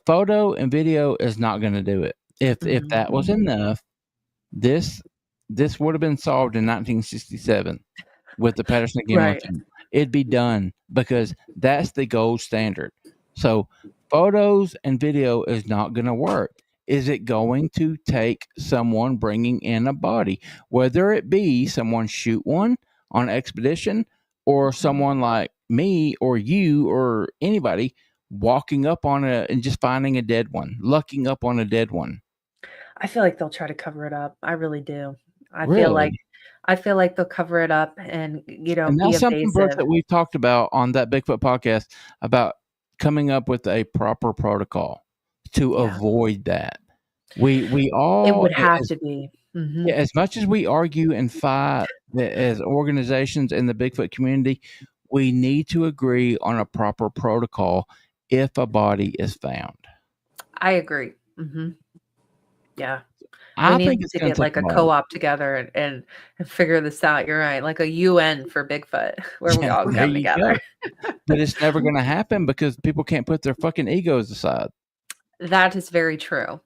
photo and video is not going to do it. If that was enough, this would have been solved in 1967 with the Patterson Gimlin Right. film. It'd be done because that's the gold standard. So photos and video is not going to work. Is it going to take someone bringing in a body, whether it be someone shoot one on expedition, or someone like me or you or anybody walking up on and just finding a dead one, lucking up on a dead one? I feel like they'll try to cover it up. I really do. I feel like Really? they'll cover it up and, And be that's something, Brooke, evasive. that we've talked about on that Bigfoot podcast, about coming up with a proper protocol to Yeah. avoid that. We It all, would have to be. Mhm. as much as we argue and fight as organizations in the Bigfoot community, we need to agree on a proper protocol if a body is found. I agree. Mhm. Yeah. We I need think it's to going get to take like a a body. co-op together and figure this out. You're right. Like a UN for Bigfoot where we Yeah, all there come you together. go. But it's never going to happen because people can't put their fucking egos aside. That is very true.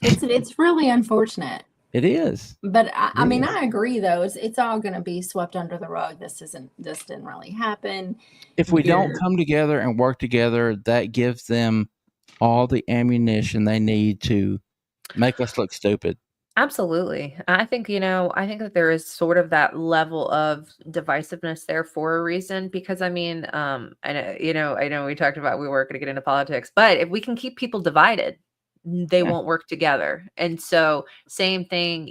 It's really unfortunate. It is. But I It mean, is. I agree though. It's all going to be swept under the rug. This didn't really happen. If we don't You're- come together and work together, that gives them all the ammunition they need to make us look stupid. Absolutely. I think, I think that there is sort of that level of divisiveness there for a reason, because I mean, I know we talked about we weren't going to get into politics, but if we can keep people divided, they Yeah. won't work together. And so same thing,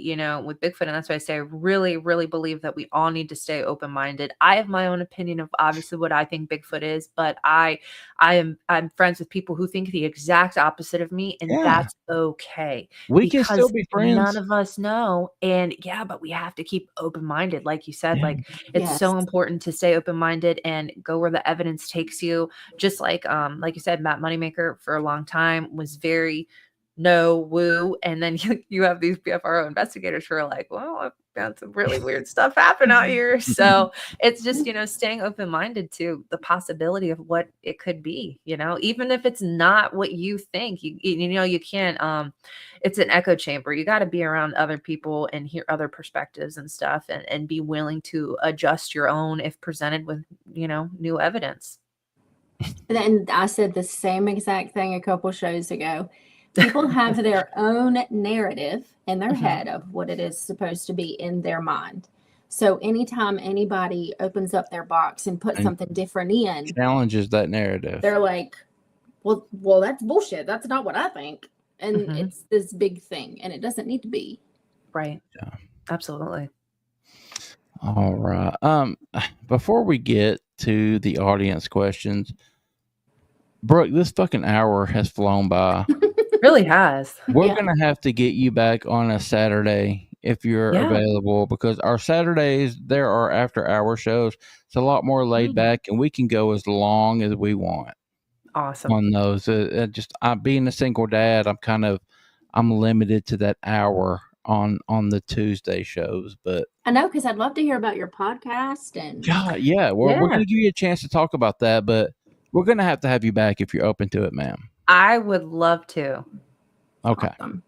with Bigfoot. And that's why I say I really, really believe that we all need to stay open-minded. I have my own opinion of obviously what I think Bigfoot is, but I'm friends with people who think the exact opposite of me, and Yeah. that's okay. We can still Because be none friends. of us know. And yeah, but we have to keep open-minded. Like you said, Yeah. like it's so Yes. important to stay open-minded and go where the evidence takes you. Just like you said, Matt Moneymaker for a long time was very no woo. And then you have these BFRO investigators who are like, well, I've got some really weird stuff happen out here. So it's just, staying open-minded to the possibility of what it could be, even if it's not what you think, you can't, it's an echo chamber. You got to be around other people and hear other perspectives and stuff, and be willing to adjust your own if presented with, new evidence. And I said the same exact thing a couple shows ago. People have their own narrative in their head of what it is supposed to be in their mind. So anytime anybody opens up their box and puts And something different in, challenges that narrative. they're like, well, that's bullshit. That's not what I think. And it's this big thing, and it doesn't need to be. Right. Yeah. Absolutely. All right. Before we get to the audience questions, Brooke, this fucking hour has flown by. Really has. We're Yeah. gonna have to get you back on a Saturday if you're Yeah. available, because our Saturdays there are after hour shows. It's a lot more laid back, and we can go as long as we want Awesome. on those. Being a single dad, I'm limited to that hour on the Tuesday shows. But I know, because I'd love to hear about your podcast. And God, yeah, we're Yeah. gonna give you a chance to talk about that, but we're gonna have you back if you're open to it, ma'am. I would love to. Okay. awesome.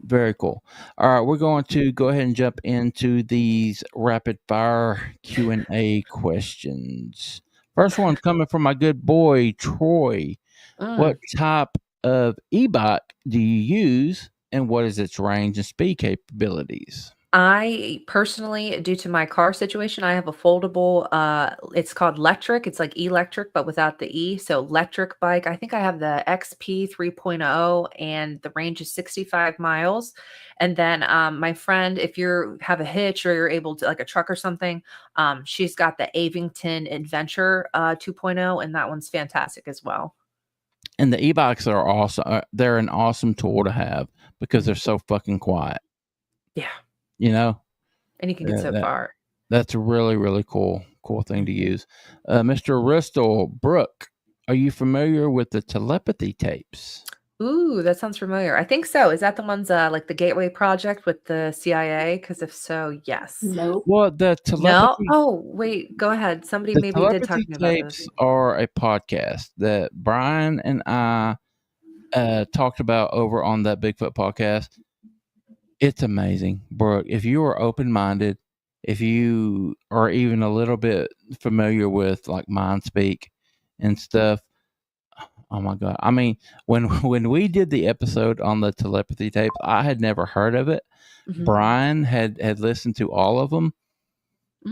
Very cool. All right, we're going to go ahead and jump into these rapid fire Q&A questions. First one's coming from my good boy Troy. What type of e-bike do you use, and what is its range and speed capabilities? I personally, due to my car situation, I have a foldable, it's called electric. It's like electric, but without the E. So electric bike. I think I have the XP 3.0 and the range is 65 miles. And then my friend, if you have a hitch or you're able to like a truck or something, she's got the Avington Adventure 2.0, and that one's fantastic as well. And the e-bikes are awesome. They're an awesome tool to have because they're so fucking quiet. Yeah. You know, And you can get so far. That's a really, really cool thing to use. Mr. Ristol Brooke, are you familiar with the telepathy tapes? Ooh, that sounds familiar. I think so. Is that the ones like the Gateway Project with the CIA? Because if so, yes. Nope. Well, the No. telepathy Oh, wait. Go ahead. Somebody the maybe did talk telepathy to me about tapes this. are a podcast that Brian and I talked about over on that Bigfoot podcast. It's amazing, Brooke. If you are open minded, if you are even a little bit familiar with like mind speak and stuff, oh my god! I mean, when we did the episode on the telepathy tapes, I had never heard of it. Brian had listened to all of them,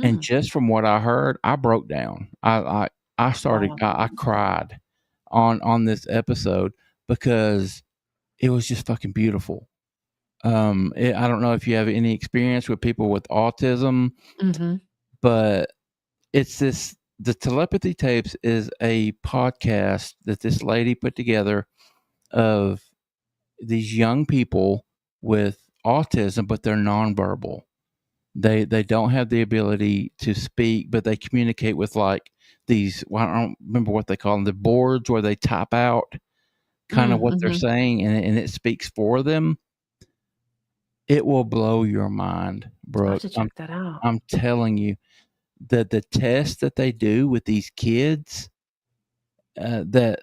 and just from what I heard, I broke down. I started. Wow. I cried on this episode because it was just fucking beautiful. I don't know if you have any experience with people with autism, but it's this. The telepathy tapes is a podcast that this lady put together of these young people with autism, but they're nonverbal. They don't have the ability to speak, but they communicate with like these. Well, I don't remember what they call them. The boards where they type out kind of what they're saying, and it speaks for them. It will blow your mind, I'll Brooke. have to check that out. I'm telling you that the test that they do with these kids, that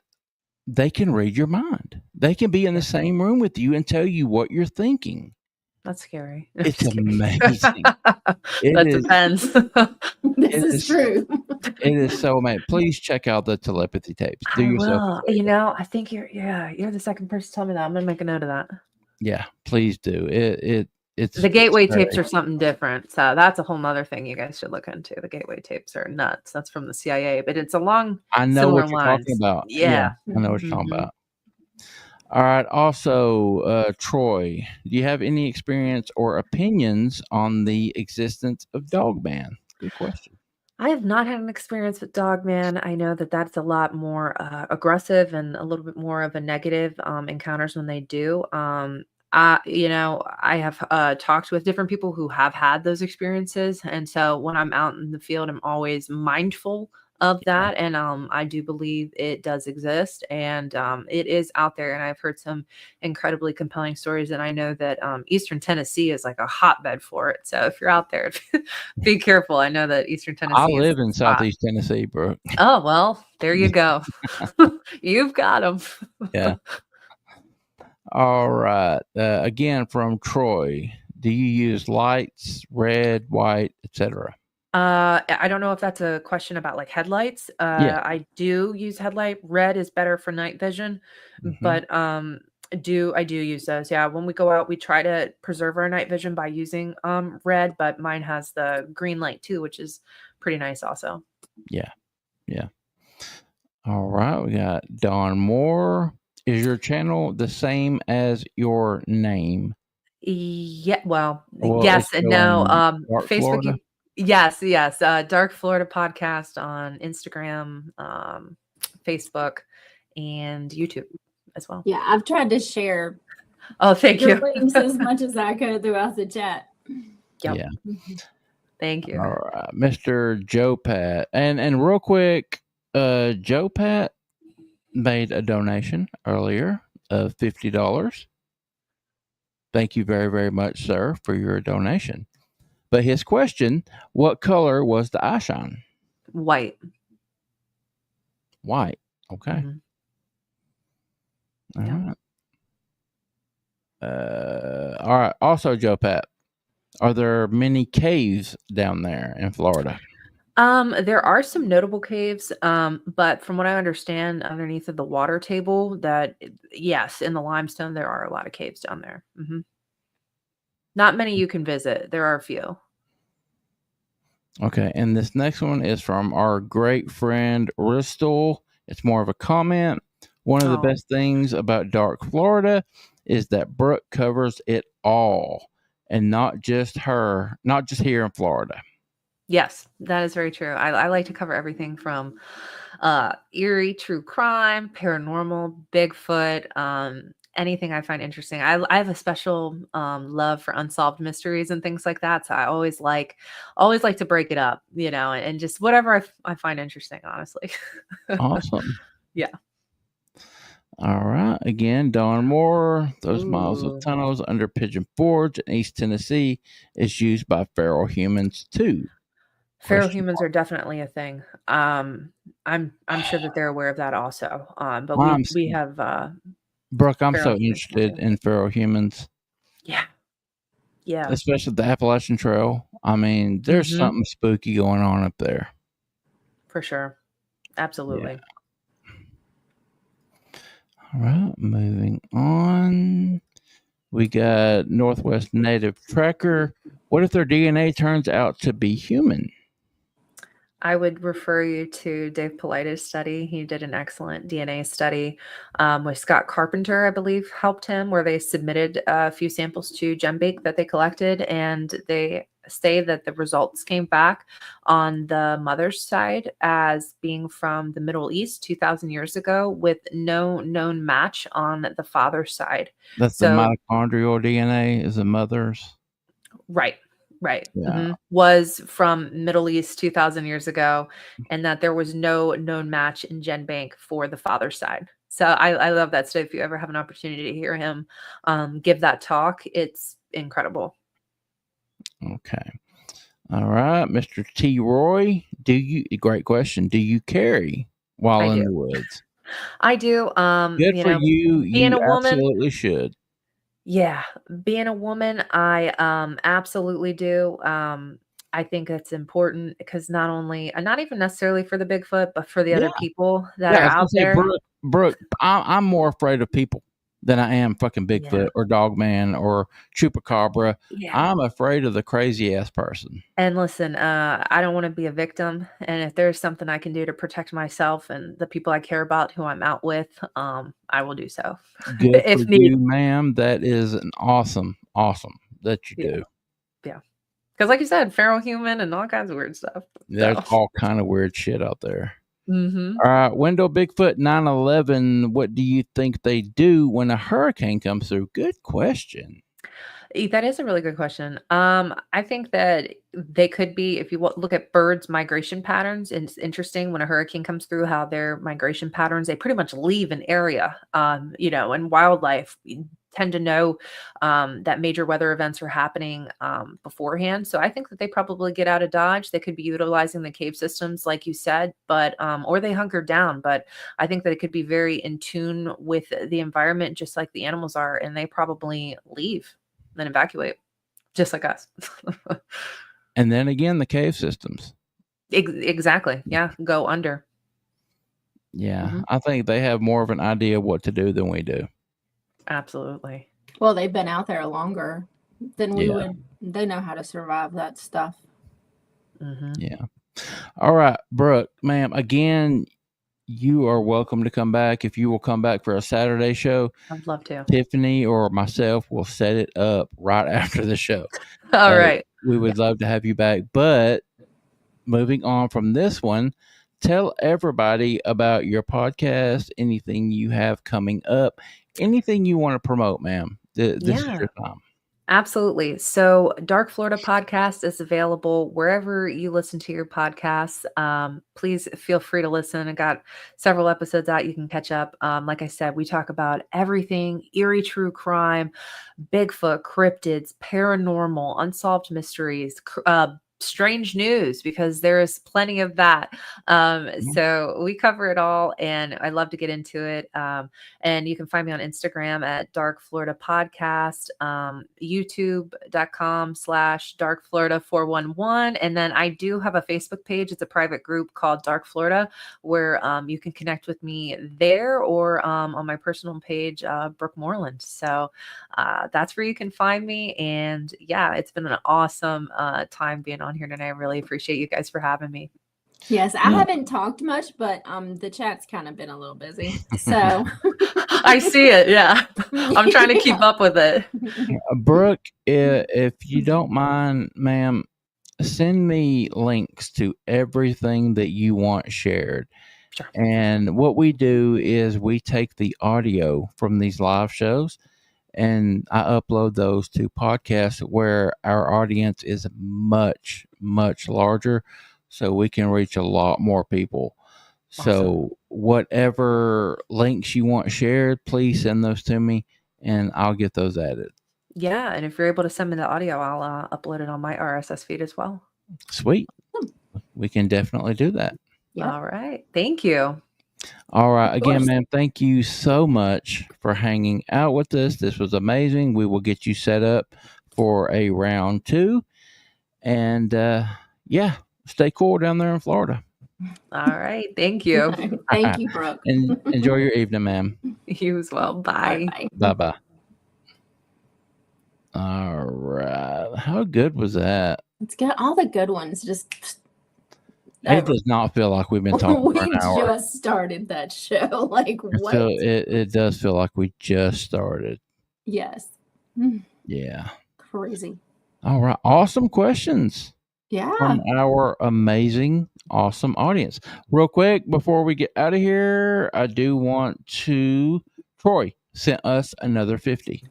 they can read your mind. They can be in the same room with you and tell you what you're thinking. That's scary. It's amazing. That depends. This is true. It is so amazing. Please check out the telepathy tapes. Do I yourself a will. favor. You know, I think you're the second person to tell me that. I'm gonna make a note of that. Yeah, please do. It's The Gateway very, tapes are something different. So that's a whole nother thing you guys should look into. The Gateway tapes are nuts. That's from the CIA, but it's along I know similar what you're lines. talking about. Yeah. I know what you're talking about. All right. Also, Troy, do you have any experience or opinions on the existence of Dogman? Good question. I have not had an experience with Dogman. I know that that's a lot more aggressive and a little bit more of a negative encounters when they do. I have talked with different people who have had those experiences, and so when I'm out in the field, I'm always mindful of that. And I do believe it does exist, and it is out there. And I've heard some incredibly compelling stories, and I know that Eastern Tennessee is like a hotbed for it. So if you're out there, be careful. I know that Eastern Tennessee. I live in Southeast Tennessee, Brooke. Oh well, there you go. You've got them. Yeah. All right. Again, from Troy, do you use lights, red, white, etc.? I don't know if that's a question about like headlights. I do use headlight. Red is better for night vision, but I do use those. Yeah, when we go out, we try to preserve our night vision by using red, but mine has the green light too, which is pretty nice also. Yeah. All right, we got Don Moore. Is your channel the same as your name? Yeah, well, Well, yes it's and still no. in Dark Facebook, Florida? yes. Dark Florida podcast on Instagram, Facebook, and YouTube as well. Yeah, I've tried to share Oh, thank your you. links as much as I could throughout the chat. Yep. Yeah. Thank you. All right, Mr. Joe Pat, and real quick, Joe Pat made a donation earlier of $50. Thank you very, very much, sir, for your donation. But his question: what color was the eye shine? White. White. Okay. All right. All right. Also, Joe Pat, are there many caves down there in Florida? There are some notable caves, but from what I understand, underneath of the water table, yes, in the limestone, there are a lot of caves down there. Not many you can visit. There are a few. Okay. And this next one is from our great friend Ristel. It's more of a comment. One of the Oh, best things about Dark Florida is that Brooke covers it all, and not just here in Florida. yes, that is very true. I like to cover everything from eerie, true crime, paranormal, Bigfoot, anything I find interesting. I have a special love for unsolved mysteries and things like that. So I always like to break it up, and just whatever I find interesting, honestly. Awesome. Yeah. All right. Again, Don Moore. Those miles of Ooh. tunnels under Pigeon Forge in East Tennessee is used by feral humans too. Feral Question humans mark. are definitely a thing. I'm sure that they're aware of that also. But I'm we have Brooke, I'm feral so humans now interested too. in feral humans, Yeah. Yeah. especially the Appalachian Trail. I mean, there's hmm something spooky going on up there. For sure. Yeah. Absolutely. All right. Moving on. We got Northwest Native Tracker. What if their DNA turns out to be human? I would refer you to Dave Politis' study. He did an excellent DNA study with Scott Carpenter, I believe, helped him, where they submitted a few samples to GenBank that they collected, and they say that the results came back on the mother's side as being from the Middle East 2,000 years ago with no known match on the father's side. That's the So mitochondrial DNA is the mother's. right. Yeah. Was from Middle East 2,000 years ago, and that there was no known match in GenBank for the father's side. So I love that stuff. If you ever have an opportunity to hear him give that talk, it's incredible. Okay. All right, Mr. T. Roy, great question. Do you carry I while in do. the woods? I do. Good for you. Being You a woman, absolutely should. yeah, being a woman, I absolutely do. I think it's important because not only, and not even necessarily for the Bigfoot, but for the Yeah. other people that Yeah, I are was gonna out say, there. Brooke, I'm more afraid of people than I am fucking Yeah. Bigfoot or Dogman or Chupacabra. Yeah. I'm afraid of the crazy ass person. And listen, I don't want to be a victim. And if there's something I can do to protect myself and the people I care about who I'm out with, I will do so Good for if need. you, ma'am. That is an awesome that you Yeah. do. Yeah. Because like you said, feral human and all kinds of weird stuff. There's So, all kind of weird shit out there. hmm All right, Window Bigfoot 911. What do you think they do when a hurricane comes through? Good question. That is a really good question. I think that they could be, if you look at birds' migration patterns, and it's interesting when a hurricane comes through, how their migration patterns, they pretty much leave an area. And wildlife tend to know that major weather events are happening beforehand. So I think that they probably get out of Dodge. They could be utilizing the cave systems, like you said, but or they hunker down. But I think that it could be very in tune with the environment, just like the animals are, and they probably leave then evacuate, just like us. And then again, the cave systems. Exactly. Yeah. Go under. Yeah, I think they have more of an idea of what to do than we do. Absolutely. Well, they've been out there longer than we Yeah. would. They know how to survive that stuff. Yeah. All right, Brooke, ma'am, again, you are welcome to come back. If you will come back for a Saturday show, I'd love to. Tiffany or myself will set it up right after the show. All right. We would love to have you back. But moving on from this one, tell everybody about your podcast, anything you have coming up, anything you want to promote, ma'am. This is your time. Absolutely. So, Dark Florida podcast is available wherever you listen to your podcasts. Please feel free to listen. I got several episodes out you can catch up. Like I said, we talk about everything eerie, true crime, Bigfoot, cryptids, paranormal, unsolved mysteries, strange news, because there is plenty of that. So we cover it all, and I love to get into it. And you can find me on Instagram at Dark Florida Podcast, youtube.com/Dark Florida 411. And then I do have a Facebook page. It's a private group called Dark Florida, where you can connect with me there, or on my personal page, Brooke Moreland. So that's where you can find me. And yeah, it's been an awesome time being on here tonight. I really appreciate you guys for having me. Yes, I haven't talked much, but the chat's kind of been a little busy. So I see it. Yeah. I'm trying to keep up with it. Brooke, if you don't mind, ma'am, send me links to everything that you want shared. Sure. And what we do is we take the audio from these live shows and I upload those to podcasts where our audience is much, much larger, so we can reach a lot more people. Awesome. So whatever links you want shared, please send those to me and I'll get those added. Yeah. And if you're able to send me the audio, I'll upload it on my RSS feed as well. Sweet. We can definitely do that. Yep. All right. Thank you. All right. Again, ma'am, thank you so much for hanging out with us. This was amazing. We will get you set up for a round 2. And yeah, stay cool down there in Florida. All right. Thank you. Thank you, Brooke. And enjoy your evening, ma'am. You as well. Bye. Bye-bye. All right. How good was that? Let's get all the good ones. Just It does not feel like we've been talking for an hour. We just started that show. Like, what? It does feel like we just started. Yes. Yeah. Crazy. All right. Awesome questions. Yeah. From our amazing, awesome audience. Real quick, before we get out of here, I do want to... Troy sent us another 50.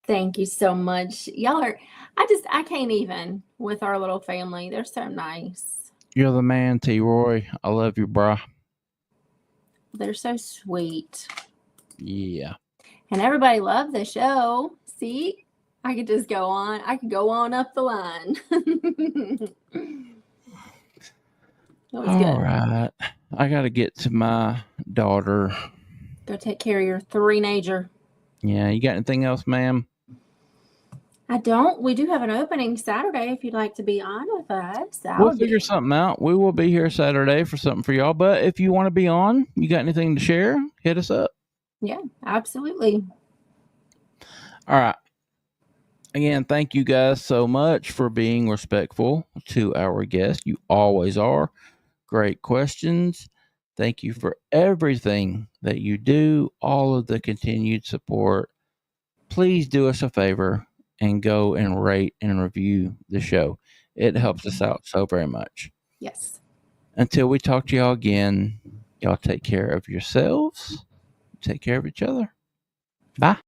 Thank you so much. Y'all are... I can't even with our little family. They're so nice. You're the man, T-Roy. I love you, brah. They're so sweet. Yeah. And everybody loved the show. See? I could just go on. I could go on up the line. That was good. All right. I got to get to my daughter. Go take care of your 3-nager. Yeah. You got anything else, ma'am? I don't. We do have an opening Saturday if you'd like to be on with us. We'll figure something out. We will be here Saturday for something for y'all. But if you want to be on, you got anything to share, hit us up. Yeah, absolutely. All right. Again, thank you guys so much for being respectful to our guests. You always are. Great questions. Thank you for everything that you do, all of the continued support. Please do us a favor and go and rate and review the show. It helps us out so very much. Yes. Until we talk to y'all again, y'all take care of yourselves. Take care of each other. Bye.